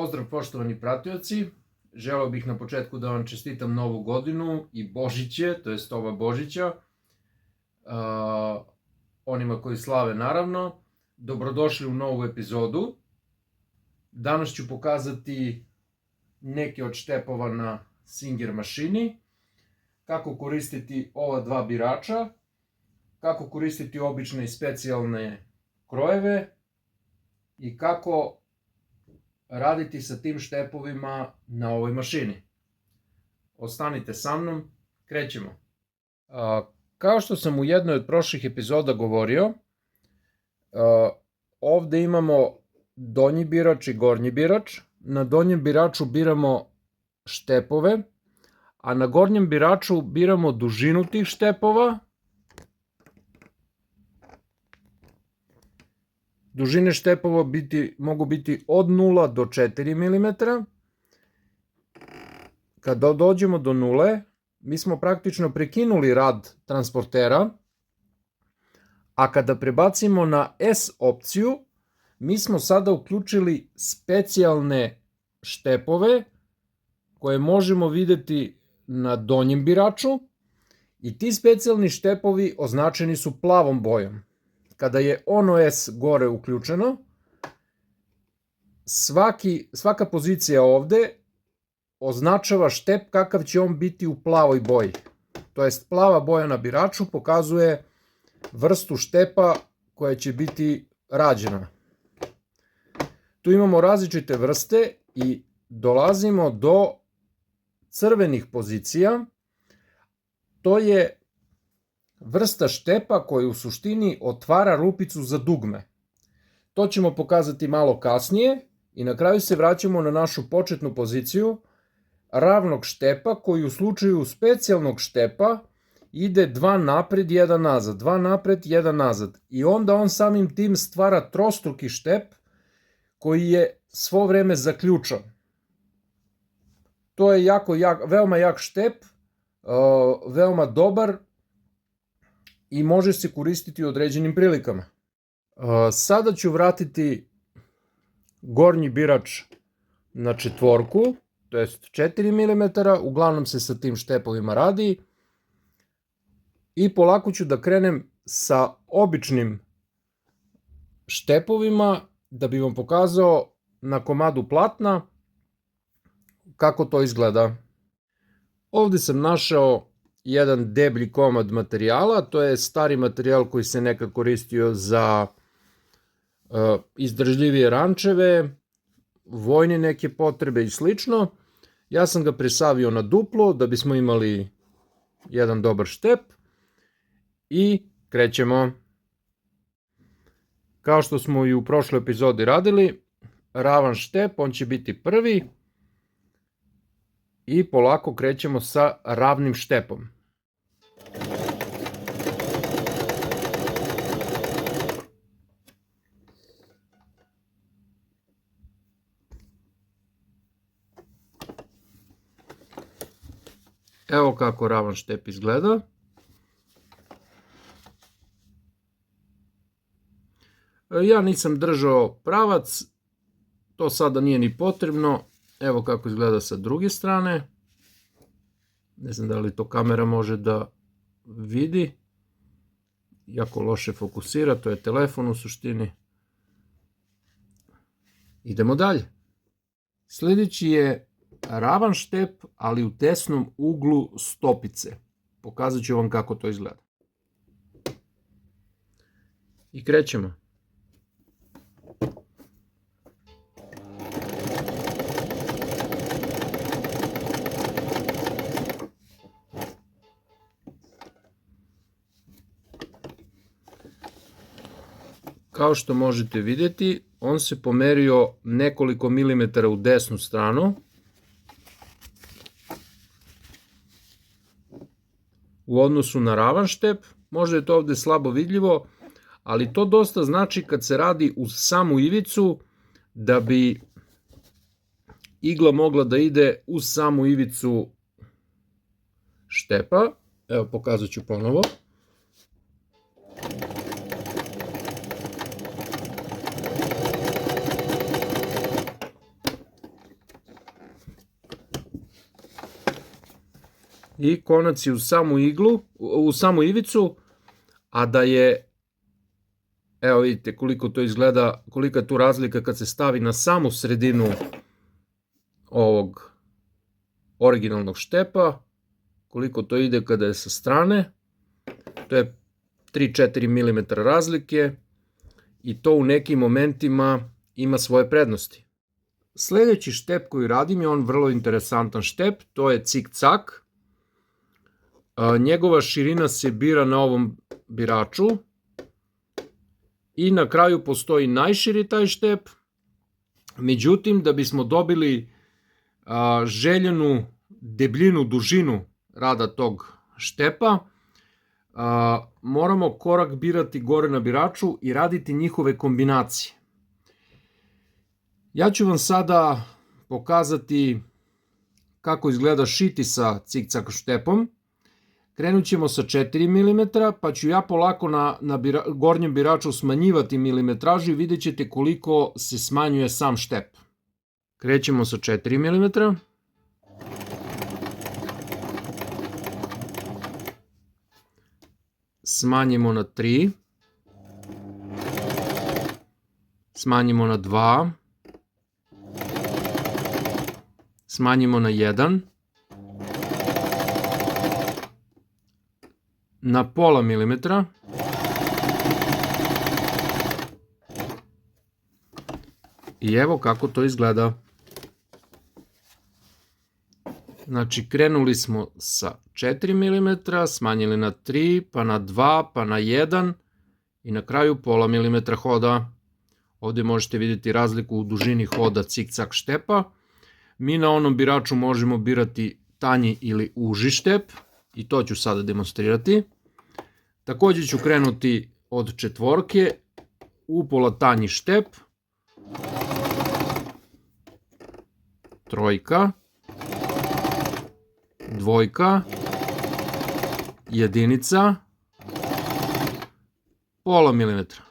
Pozdrav poštovani pratioci, želeo bih na početku da vam čestitam Novu godinu i Božiće, to jest ova Božića, onima koji slave naravno. Dobrodošli u novu epizodu. Danas ću pokazati neke od štepova na Singer mašini, kako koristiti ova dva birača, kako koristiti obične i specijalne krojeve i kako raditi sa tim štepovima na ovoj mašini. Ostanite sa mnom, krećemo. Kao što sam u jednoj od prošlih epizoda govorio, ovde imamo donji birač i gornji birač. Na donjem biraču biramo štepove, a na gornjem biraču biramo dužinu tih štepova. Dužine štepova mogu biti od 0 do 4 mm. Kada dođemo do 0, mi smo praktično prekinuli rad transportera, a kada prebacimo na S opciju, mi smo sada uključili specijalne štepove koje možemo videti na donjem biraču i ti specijalni štepovi označeni su plavom bojom. Kada je ono S gore uključeno, svaka pozicija ovde označava štep kakav će on biti u plavoj boji. To jest plava boja na biraču pokazuje vrstu štepa koja će biti rađena. Tu imamo različite vrste i dolazimo do crvenih pozicija. To je vrsta štepa koja u suštini otvara rupicu za dugme. To ćemo pokazati malo kasnije i na kraju se vraćamo na našu početnu poziciju ravnog štepa koji u slučaju specijalnog štepa ide 2 napred, 1 nazad, 2 napred, 1 nazad. I onda on samim tim stvara trostruki štep koji je svo vreme zaključan. To je veoma jak štep, veoma dobar i može se koristiti u određenim prilikama. Sada ću vratiti gornji birač na četvorku, to jest 4 mm, uglavnom se sa tim štepovima radi. I polako ću da krenem sa običnim štepovima da bi vam pokazao na komadu platna kako to izgleda. Ovde sam našao jedan deblji komad materijala, to je stari materijal koji se nekad koristio za izdržljivije rančeve, vojne neke potrebe i slično. Ja sam ga presavio na duplo da bismo imali jedan dobar štep i krećemo. Kao što smo i u prošloj epizodi radili, ravan štep, on će biti prvi i polako krećemo sa ravnim štepom. Evo kako ravan štep izgleda. Ja nisam držao pravac, to sada nije ni potrebno. Evo kako izgleda sa druge strane. Ne znam da li to kamera može da vidi. Jako loše fokusira, to je telefon u suštini. Idemo dalje. Sljedeći je ravan štep, ali u tesnom uglu stopice. Pokazat ću vam kako to izgleda. I krećemo. Kao što možete vidjeti, on se pomerio nekoliko milimetara u desnu stranu. U odnosu na ravan štep, možda je to ovde slabo vidljivo, ali to dosta znači kad se radi uz samu ivicu, da bi igla mogla da ide uz samu ivicu štepa. Evo, pokazat ću ponovo. i konac je u samu iglu, u samu ivicu, a da je, evo vidite koliko to izgleda, kolika je tu razlika kad se stavi na samu sredinu ovog originalnog štepa, koliko to ide kada je sa strane, to je 3-4 mm razlike i to u nekim momentima ima svoje prednosti. Sljedeći štep koji radim je on vrlo interesantan štep, to je cik-cak. Njegova širina se bira na ovom biraču i na kraju postoji najširi taj štep. Međutim, da bismo dobili željenu debljinu, dužinu rada tog štepa, moramo korak birati gore na biraču i raditi njihove kombinacije. Ja ću vam sada pokazati kako izgleda šiti sa cik-cak štepom. Krenut ćemo sa 4 mm, pa ću ja polako na gornjem biraču smanjivati milimetražu i vidjet ćete koliko se smanjuje sam štep. Krećemo sa 4 mm. Smanjimo na 3. Smanjimo na 2. Smanjimo na 1. Na pola milimetra. I evo kako to izgleda. Znači krenuli smo sa 4 mm, smanjili na 3, pa na 2, pa na 1 i na kraju pola milimetra hoda. Ovdje možete vidjeti razliku u dužini hoda cik-cak štepa. Mi na onom biraču možemo birati tanji ili uži štep i to ću sada demonstrirati. Također ću krenuti od četvorke, upola tanji štep, trojka, dvojka, jedinica, pola milimetra.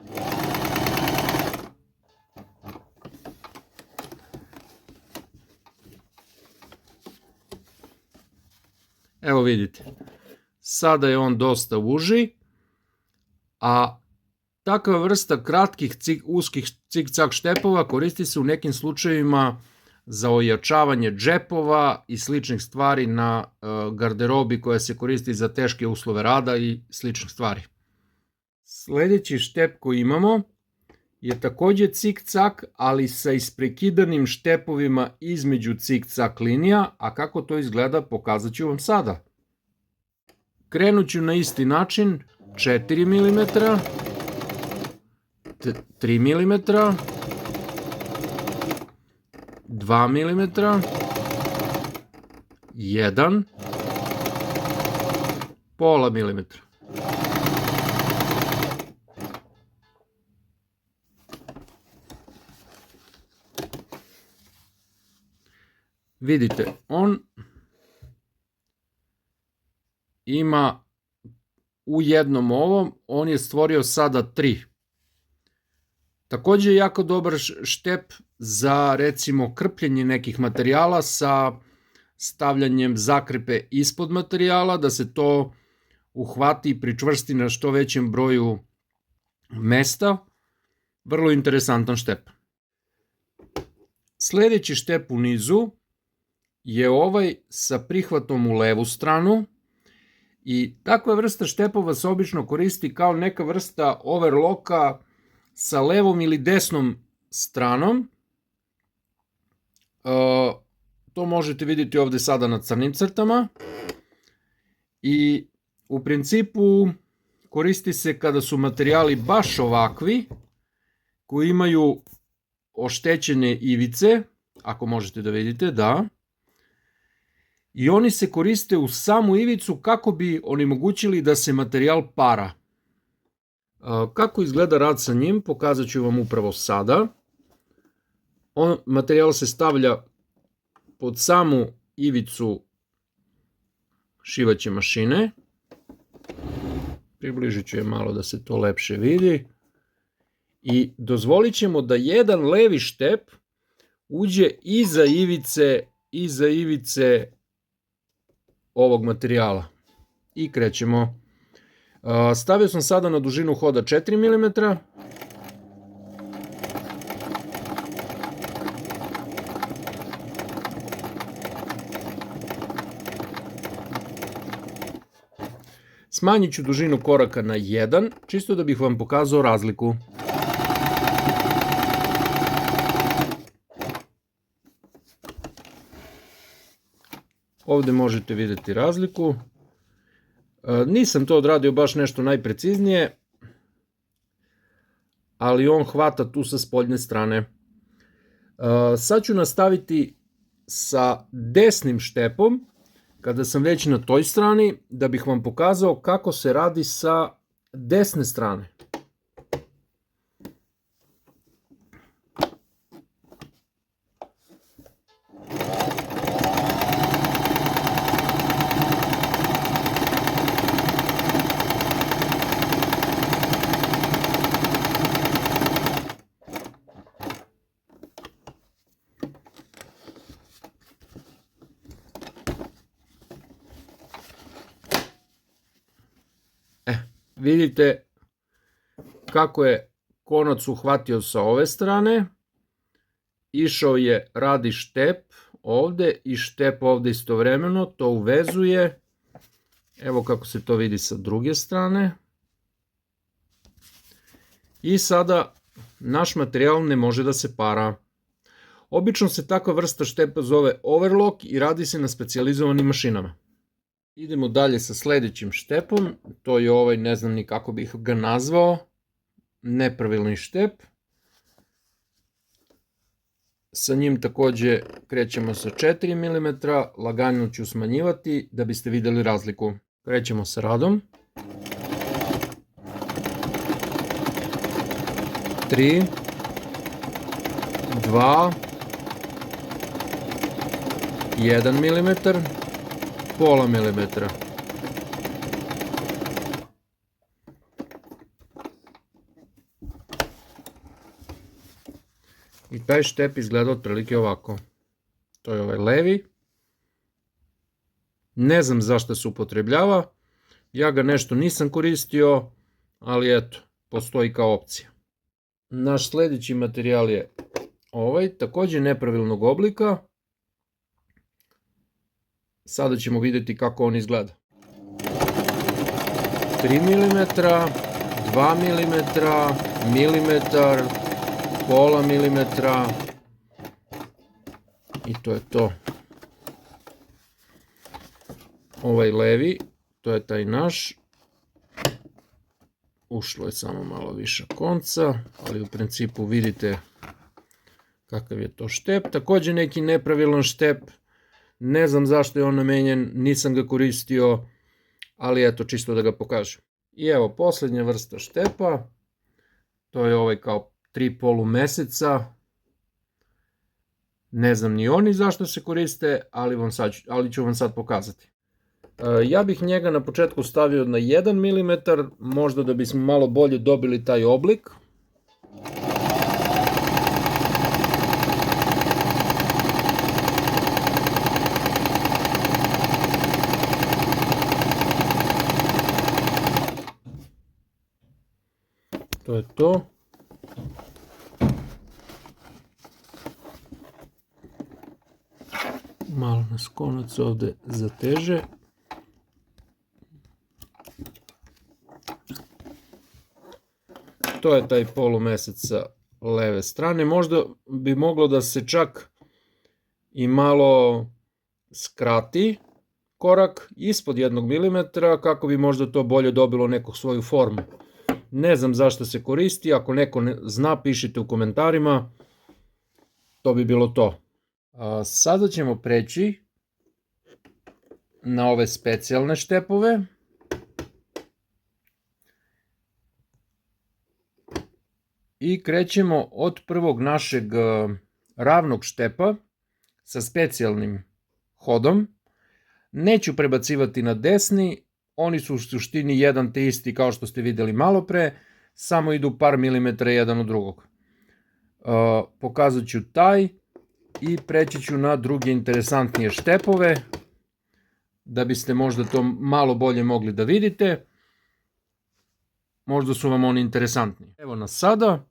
Evo vidite, sada je on dosta uži, a takva vrsta kratkih uskih cik-cak štepova koristi se u nekim slučajevima za ojačavanje džepova i sličnih stvari na garderobi koja se koristi za teške uslove rada i sličnih stvari. Sljedeći štep koji imamo je također cik-cak, ali sa isprekidanim štepovima između cik-cak linija, a kako to izgleda pokazat ću vam sada. Krenut ću na isti način, 4 mm, 3 mm, 2 mm, 1, pola milimetra. Vidite, on ima u jednom ovom, on je stvorio sada 3. Također je jako dobar štep za recimo krpljenje nekih materijala sa stavljanjem zakrpe ispod materijala, da se to uhvati i pričvrsti na što većem broju mesta. Vrlo interesantan štep. Sljedeći štep u nizu je ovaj sa prihvatom u levu stranu i takva vrsta štepova se obično koristi kao neka vrsta overlocka sa levom ili desnom stranom. To možete vidjeti ovdje sada na crnim crtama i u principu koristi se kada su materijali baš ovakvi koji imaju oštećene ivice, ako možete da vidite, da. I oni se koriste u samu ivicu kako bi onemogućili da se materijal para. Kako izgleda rad sa njim, pokazat ću vam upravo sada. Materijal se stavlja pod samu ivicu šivaće mašine. Približit ću je malo da se to lepše vidi. I dozvolit ćemo da jedan levi štep uđe iza ivice ovog materijala. I krećemo. Stavio sam sada na dužinu hoda 4 mm. Smanjit ću dužinu koraka na 1, čisto da bih vam pokazao razliku. Ovdje možete vidjeti razliku. Nisam to odradio baš nešto najpreciznije, ali on hvata tu sa spoljne strane. Sad ću nastaviti sa desnim štepom, kada sam već na toj strani, da bih vam pokazao kako se radi sa desne strane. Vidite kako je konac uhvatio sa ove strane. Išao je radi štep ovdje i štep ovdje istovremeno. To uvezuje. Evo kako se to vidi sa druge strane. I sada naš materijal ne može da se para. Obično se takva vrsta štepa zove overlock i radi se na specijalizovanim mašinama. Idemo dalje sa sljedećim štepom, to je ovaj, ne znam ni kako bih ga nazvao, nepravilni štep. Sa njim također krećemo sa 4 mm, lagano ću smanjivati da biste vidjeli razliku. Krećemo sa radom. 3, 2, 1 mm, pola milimetra. I taj štep izgleda otprilike ovako. To je ovaj levi. Ne znam zašto se upotrebljava. Ja ga nešto nisam koristio, ali eto, postoji kao opcija. Naš sljedeći materijal je ovaj, također nepravilnog oblika. Sada ćemo vidjeti kako on izgleda. 3 mm, 2 mm, milimetar, pola milimetra i to je to. Ovaj levi, to je taj naš. Ušlo je samo malo više konca, ali u principu vidite kakav je to štep. Također neki nepravilan štep. Ne znam zašto je on namenjen, nisam ga koristio, ali eto, čisto da ga pokažem. I evo, posljednja vrsta štepa, to je ovaj kao 3 polumeseca. Ne znam ni oni zašto se koriste, ali ću vam sad pokazati. Ja bih njega na početku stavio na 1 mm, možda da bismo malo bolje dobili taj oblik. To je to. Malo nas konac ovdje zateže. To je taj polumesec sa leve strane. Možda bi moglo da se čak i malo skrati korak ispod 1 mm kako bi možda to bolje dobilo neku svoju formu. Ne znam zašto se koristi, ako neko zna, pišite u komentarima, to bi bilo to. Sada ćemo preći na ove specijalne štepove. I krećemo od prvog našeg ravnog štepa sa specijalnim hodom. Neću prebacivati na desni, oni su u suštini jedan te isti kao što ste vidjeli malo pre, samo idu par milimetra jedan od drugog. Pokazat ću taj i preći ću na druge interesantnije štepove. da biste možda to malo bolje mogli da vidite. Možda su vam oni interesantni. Evo nas sada,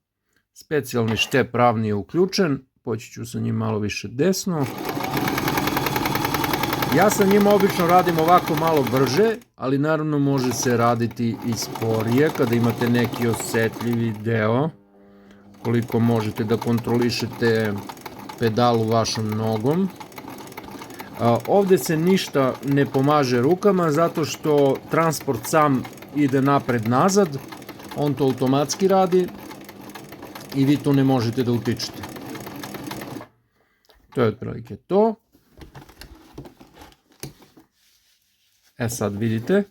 specijalni štep ravni je uključen, poći ću sa njim malo više desno. Ja sa njim obično radim ovako malo brže, ali naravno može se raditi i sporije kada imate neki osetljivi deo, koliko možete da kontrolišete pedalu vašom nogom. Ovde se ništa ne pomaže rukama zato što transport sam ide napred-nazad, on to automatski radi i vi to ne možete da utičete. To je otprilike to. Sad vidite.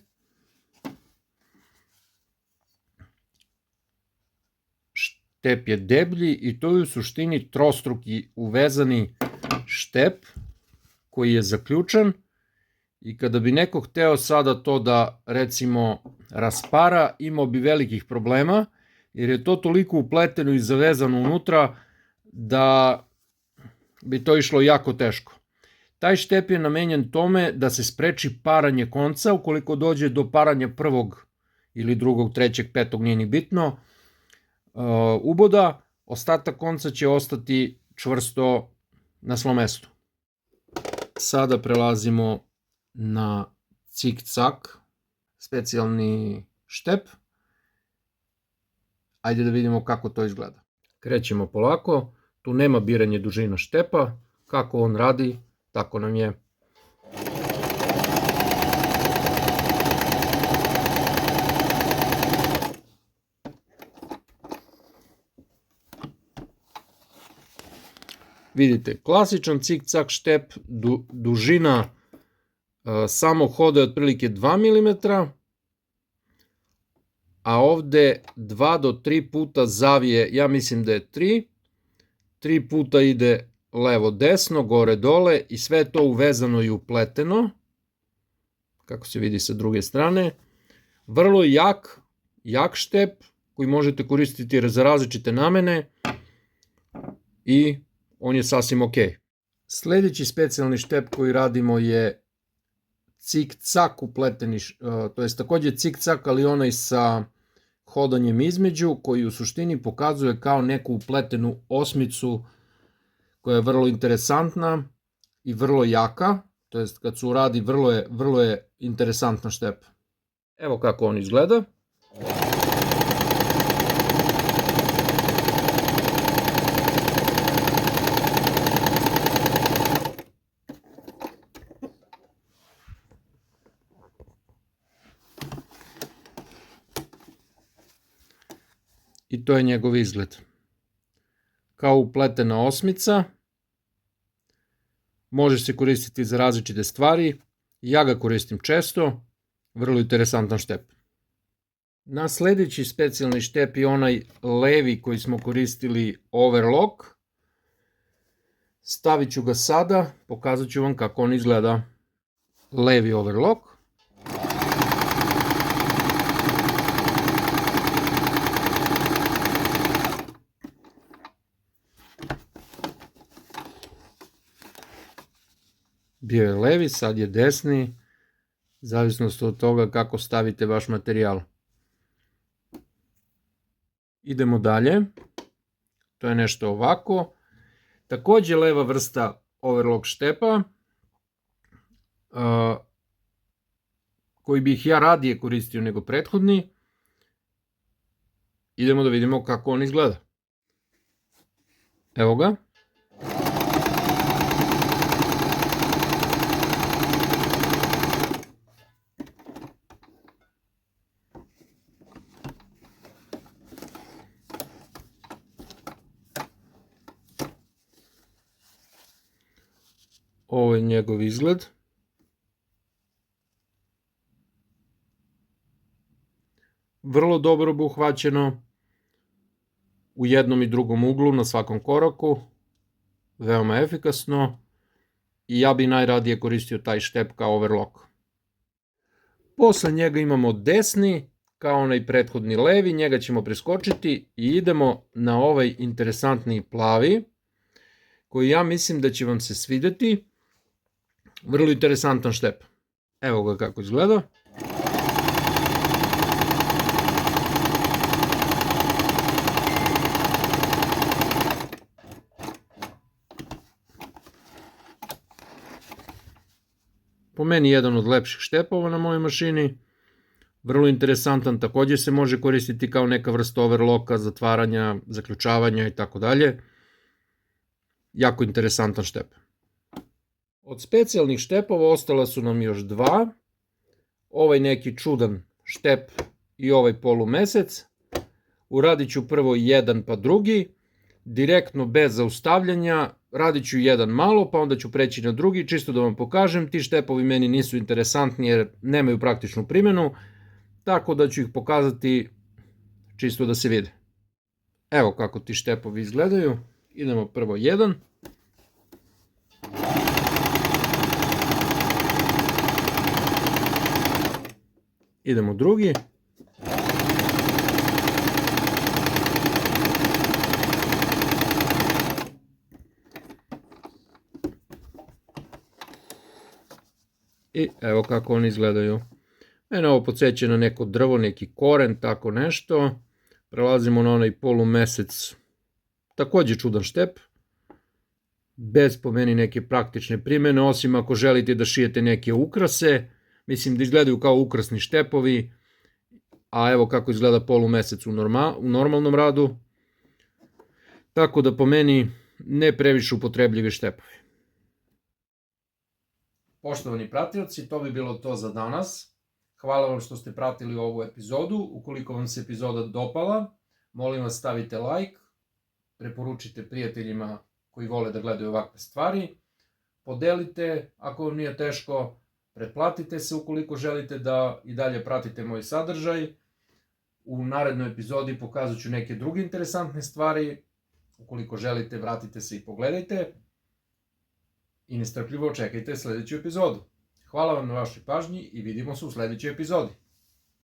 Štep je deblji i to je u suštini trostruki uvezani štep koji je zaključan i kada bi neko hteo sada to da recimo raspara, imao bi velikih problema jer je to toliko upleteno i zavezano unutra da bi to išlo jako teško. Taj štep je namenjen tome da se spreči paranje konca, ukoliko dođe do paranja prvog ili drugog, trećeg, petog, nije ni bitno, uboda, ostatak konca će ostati čvrsto na svom mestu. Sada prelazimo na cik-cak, specijalni štep. Ajde da vidimo kako to izgleda. Krećemo polako, tu nema biranje dužina štepa, kako on radi, tako nam je. Vidite, klasičan cik-cak štep, dužina samog hoda je otprilike 2 mm, a ovde 2 do 3 puta zavije, ja mislim da je 3 puta ide levo desno, gore dole i sve je to uvezano i upleteno, kako se vidi sa druge strane. Vrlo jak štep koji možete koristiti za različite namene i on je sasvim ok. Sljedeći specijalni štep koji radimo je cik-cak upleteni, to je takođe cik-cak, ali onaj sa hodanjem između, koji u suštini pokazuje kao neku upletenu osmicu koja je vrlo interesantna i vrlo jaka, to jest kad se uradi vrlo je interesantna štep. Evo kako on izgleda. I to je njegov izgled. Kao upletena osmica. Može se koristiti za različite stvari. Ja ga koristim često. Vrlo interesantan štep. Na sljedeći specijalni štep je onaj levi koji smo koristili overlock. Stavit ću ga sada. Pokazat ću vam kako on izgleda. Levi overlock. Bio je levi, sad je desni, zavisno od toga kako stavite vaš materijal. Idemo dalje, to je nešto ovako. Takođe leva vrsta overlock štepa, koji bih ja radije koristio nego prethodni. Idemo da vidimo kako on izgleda. Evo ga. Ovo je njegov izgled. Vrlo dobro obuhvaćeno u jednom i drugom uglu na svakom koraku. Veoma efikasno i ja bi najradije koristio taj štep kao overlock. Posle njega imamo desni, kao onaj prethodni levi, njega ćemo preskočiti i idemo na ovaj interesantni plavi, koji ja mislim da će vam se svideti. Vrlo interesantan štep. Evo ga kako izgleda. Po meni jedan od lepših štepova na mojoj mašini. Vrlo interesantan, takođe se može koristiti kao neka vrsta overlocka, zatvaranja, zaključavanja i tako dalje. Jako interesantan štep. Od specijalnih štepova ostala su nam još dva. Ovaj neki čudan štep i ovaj polumesec. Uradit ću prvo jedan pa drugi, direktno bez zaustavljanja. Radit ću jedan malo, pa onda ću preći na drugi, čisto da vam pokažem. Ti štepovi meni nisu interesantni jer nemaju praktičnu primjenu, tako da ću ih pokazati čisto da se vide. Evo kako ti štepovi izgledaju. Idemo prvo jedan. Idemo drugi. I evo kako oni izgledaju. Mene ovo podsjeća na neko drvo, neki koren, tako nešto. Prelazimo na onaj polumesec. Takođe čudan štep. Bez po meni neke praktične primjene, osim ako želite da šijete neke ukrase. Mislim da izgledaju kao ukrasni štepovi. A evo kako izgleda polumesec u normalnom radu. Tako da po meni ne previše upotrebljivi štepovi. Poštovani pratioci, to bi bilo to za danas. Hvala vam što ste pratili ovu epizodu. Ukoliko vam se epizoda dopala, molim vas stavite like, preporučite prijateljima koji vole da gledaju ovakve stvari, podelite ako vam nije teško, pretplatite se ukoliko želite da i dalje pratite moj sadržaj. U narednoj epizodi pokazat ću neke druge interesantne stvari. Ukoliko želite, vratite se i pogledajte. I nestrpljivo čekajte sledeću epizodu. Hvala vam na vašoj pažnji i vidimo se u sledećoj epizodi.